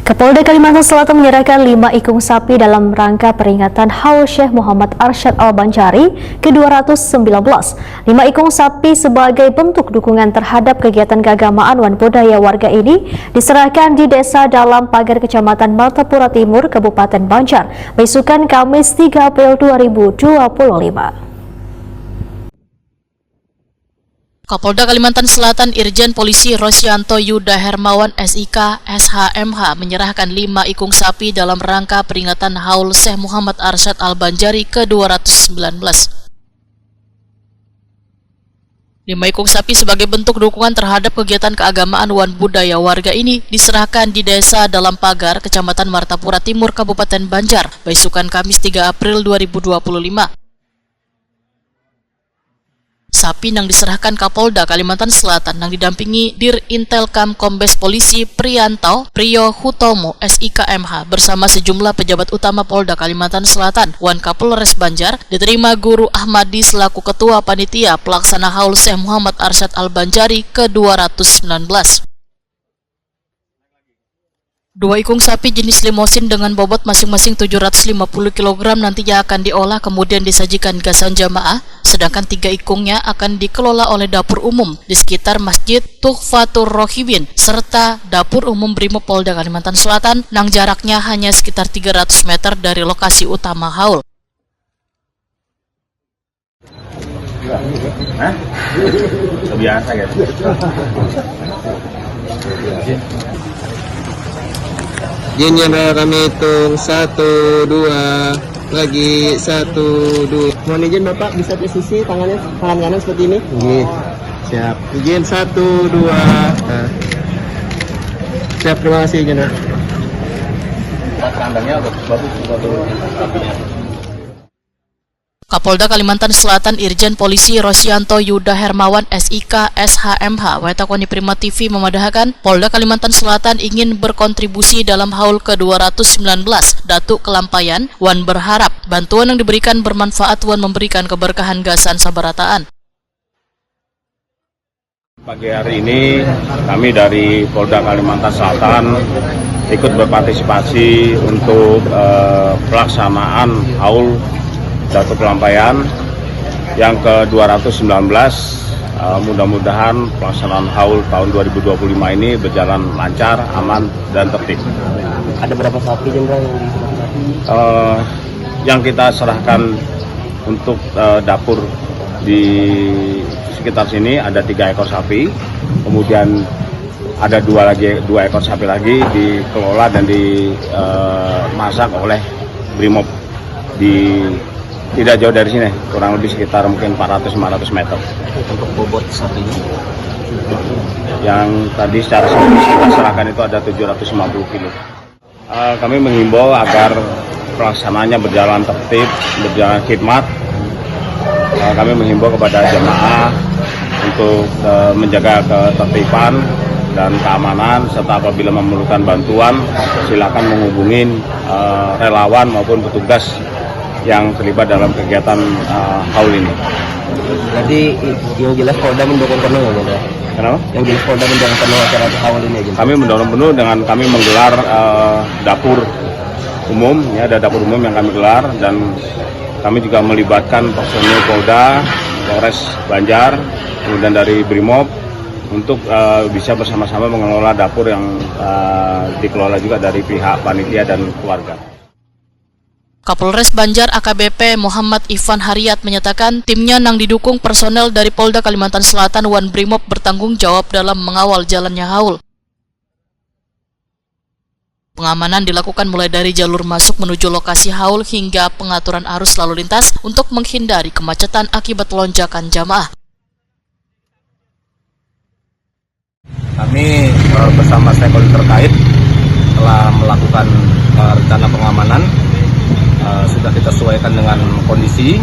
Kapolda Kalimantan Selatan menyerahkan 5 ikung sapi dalam rangka peringatan Haul Syekh Muhammad Arsyad Al-Banjari ke-219. 5 ikung sapi sebagai bentuk dukungan terhadap kegiatan keagamaan wan budaya warga ini diserahkan di Desa Dalam Pagar Kecamatan Martapura Timur, Kabupaten Banjar, besukan Kamis 3 April 2025. Kapolda Kalimantan Selatan Irjen Polisi Rosyanto Yuda Hermawan SIK SHMH menyerahkan 5 ikung sapi dalam rangka peringatan Haul Syekh Muhammad Arsyad Al-Banjari ke-219. 5 ikung sapi sebagai bentuk dukungan terhadap kegiatan keagamaan wan budaya warga ini diserahkan di Desa Dalam Pagar, Kecamatan Martapura Timur, Kabupaten Banjar, besukan Kamis 3 April 2025. Sapi yang diserahkan Kapolda Kalimantan Selatan yang didampingi Dir Intelkam Kombes Polisi Priyanto Priyo Hutomo SIKMH bersama sejumlah pejabat utama Polda Kalimantan Selatan, Wan Kapolres Banjar, diterima Guru Ahmadi selaku Ketua Panitia Pelaksana Haul Syekh Muhammad Arsyad Al-Banjari ke-219. 2 ikung sapi jenis limosin dengan bobot masing-masing 750 kg nantinya akan diolah kemudian disajikan gasan jamaah, sedangkan 3 ikungnya akan dikelola oleh dapur umum di sekitar Masjid Tuhfatur Rohibin serta dapur umum Brimob Polda Kalimantan Selatan yang jaraknya hanya sekitar 300 meter dari lokasi utama haul. Biasa ya. Gini kami hitung 1, 2, lagi 1, 2. Mohon izin Bapak bisa ke sisi tangan kanan seperti ini. Oke, siap. Izin 1, 2. Nah. Siap, terima kasih izin. Kandangnya bagus sapinya. Kapolda Kalimantan Selatan Irjen Polisi Rosyanto Yuda Hermawan SIK SHMH Wetakoni Prima TV memadahkan Polda Kalimantan Selatan ingin berkontribusi dalam Haul ke-219 Datuk Kelampayan. Wan berharap bantuan yang diberikan bermanfaat. Wan memberikan keberkahan gasan sabarataan. Pagi hari ini kami dari Polda Kalimantan Selatan ikut berpartisipasi untuk pelaksanaan Haul Datuk Kelampayan yang ke-219. Mudah-mudahan pelaksanaan haul tahun 2025 ini berjalan lancar, aman, dan tertib. Ada berapa sapi Jenderal yang kita serahkan untuk dapur di sekitar sini ada 3 ekor sapi, kemudian ada 2 ekor sapi lagi dikelola dan dimasak oleh Brimob di tidak jauh dari sini, kurang lebih sekitar mungkin 400-500 meter. Untuk bobot sapinya? Yang tadi secara simbolis kita serahkan itu ada 750 kilo. Kami menghimbau agar pelaksanaannya berjalan tertib, berjalan khidmat. Kami menghimbau kepada jemaah untuk menjaga ketertiban dan keamanan, serta apabila memerlukan bantuan silakan menghubungi relawan maupun petugas yang terlibat dalam kegiatan haul ini. Jadi yang jelas Polda mendukung penuh ya Jenderal? Kenapa? Yang jelas Polda mendukung penuh acara haul ini ya Jenderal? Kami mendorong penuh dengan kami menggelar dapur umum, ya ada dapur umum yang kami gelar, dan kami juga melibatkan personil Polda, Polres Banjar, kemudian dari Brimob untuk bisa bersama-sama mengelola dapur yang dikelola juga dari pihak panitia dan keluarga. Kapolres Banjar AKBP Muhammad Ivan Haryat menyatakan timnya yang didukung personel dari Polda Kalimantan Selatan Wan Brimob bertanggung jawab dalam mengawal jalannya haul. Pengamanan dilakukan mulai dari jalur masuk menuju lokasi haul hingga pengaturan arus lalu lintas untuk menghindari kemacetan akibat lonjakan jamaah. Kami bersama stakeholder terkait telah melakukan rencana pengamanan. Sudah kita sesuaikan dengan kondisi,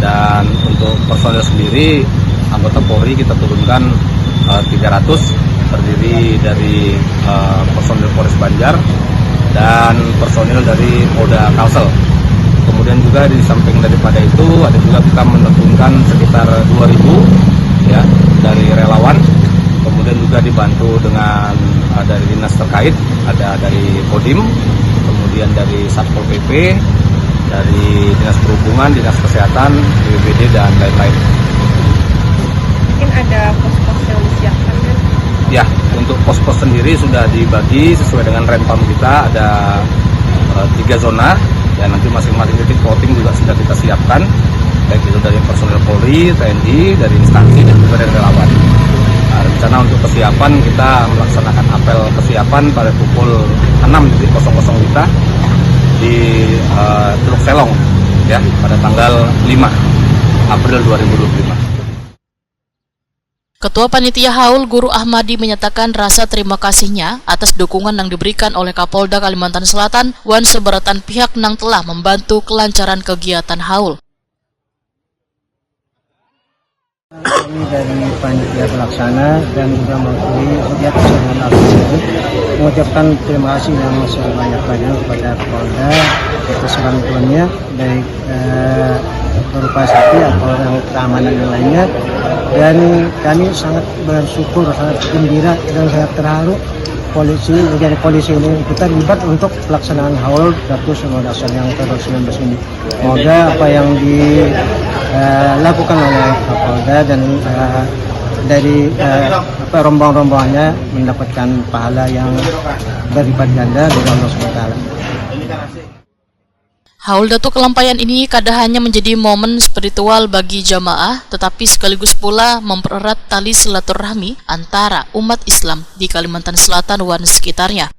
dan untuk personel sendiri anggota Polri kita turunkan 300 terdiri dari personil Polres Banjar dan personil dari Polda Kalsel. Kemudian juga di samping daripada itu ada juga kita menerjunkan sekitar 2000 ya dari relawan kemudian juga dibantu dengan dari dinas terkait, ada dari Kodim, kemudian dari Satpol PP, dari Dinas Perhubungan, Dinas Kesehatan, BPBD, dan lain-lain. Mungkin ada pos-pos yang disiapkan kan? Ya, untuk pos-pos sendiri sudah dibagi sesuai dengan rempam kita, ada 3 zona, dan nanti masing-masing titik voting juga sudah kita siapkan, baik itu dari personel Polri, TNI, dari instansi, dan juga dari relawan. Nah, rencana untuk kesiapan kita melaksanakan apel kesiapan pada pukul 6.00 kita di Teluk Selong, ya, pada tanggal 5 April 2025. Ketua Panitia Haul Guru Ahmadi menyatakan rasa terima kasihnya atas dukungan yang diberikan oleh Kapolda Kalimantan Selatan wan seberatan pihak yang telah membantu kelancaran kegiatan Haul. Kami dari panitia pelaksana dan juga mewakili kegiatan nasional ini mengucapkan terima kasih yang sebanyak-banyaknya kepada Kapolda atas bantuannya, baik berupa sapi atau yang keamanan yang lainnya, dan kami sangat bersyukur, sangat gembira dan sangat terharu polisi ini kita terlibat untuk pelaksanaan Haul 115 yang ke-19 ini. Semoga apa yang dilakukan oleh Kapolda dan dari rombongan-rombongannya mendapatkan pahala yang berlipat ganda dari Allah SWT. Haul Datuk Kelampayan ini kada hanya menjadi momen spiritual bagi jamaah, tetapi sekaligus pula mempererat tali silaturahmi antara umat Islam di Kalimantan Selatan dan sekitarnya.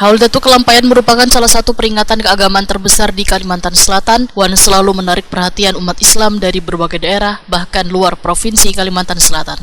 Haul Datuk Kelampayan merupakan salah satu peringatan keagamaan terbesar di Kalimantan Selatan dan selalu menarik perhatian umat Islam dari berbagai daerah, bahkan luar provinsi Kalimantan Selatan.